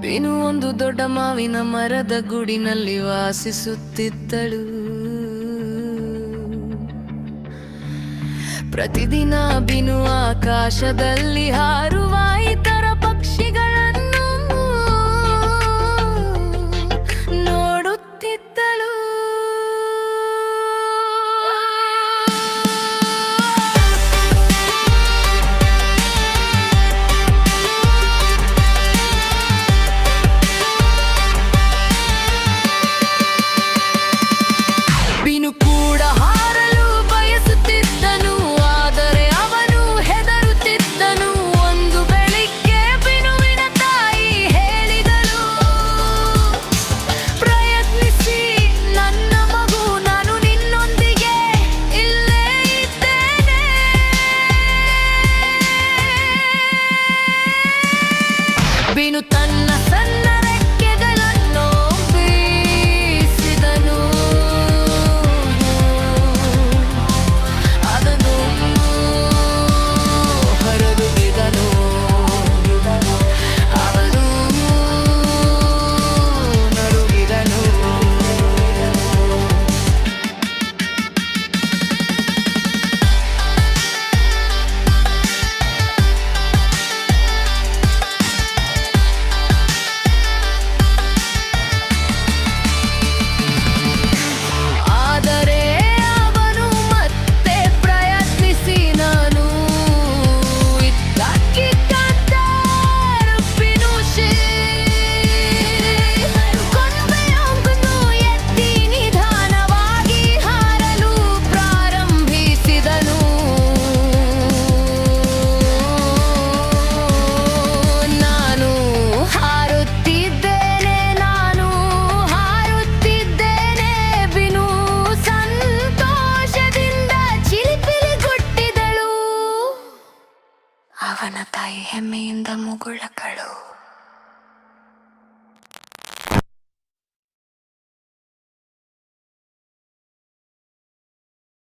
ಬಿನು ಒಂದು ದೊಡ್ಡ ಮಾವಿನ ಮರದ ಗೂಡಿನಲ್ಲಿ ವಾಸಿಸುತ್ತಿದ್ದಳು. ಪ್ರತಿದಿನ ಬಿನು ಆಕಾಶದಲ್ಲಿ ಹಾರುವ ಇತರ ಪಕ್ಷಿಗಳನ್ನು ನೋಡುತ್ತಿದ್ದಳು. ಬಿನು ಕೂಡ ಹಾರಲು ಬಯಸುತ್ತಿದ್ದನು, ಆದರೆ ಅವನು ಹೆದರುತ್ತಿದ್ದನು. ಒಂದು ಬೆಳಿಗ್ಗೆ ಬಿನುವಿನ ತಾಯಿ ಹೇಳಿದಳು, ಪ್ರಯತ್ನಿಸಿ ನನ್ನ ಮಗು, ನಾನು ನಿನ್ನೊಂದಿಗೆ ಇಲ್ಲೇ ಇದ್ದೇನೆ. ಬಿನು ತನ್ನ ಸಣ್ಣ ರೆಕ್ಕೆಗಳನ್ನು ಬೀಸಿದನು. ಅವನ ತಾಯಿ ಹೆಮ್ಮೆಯಿಂದ ಮುಗುಳಕಳು.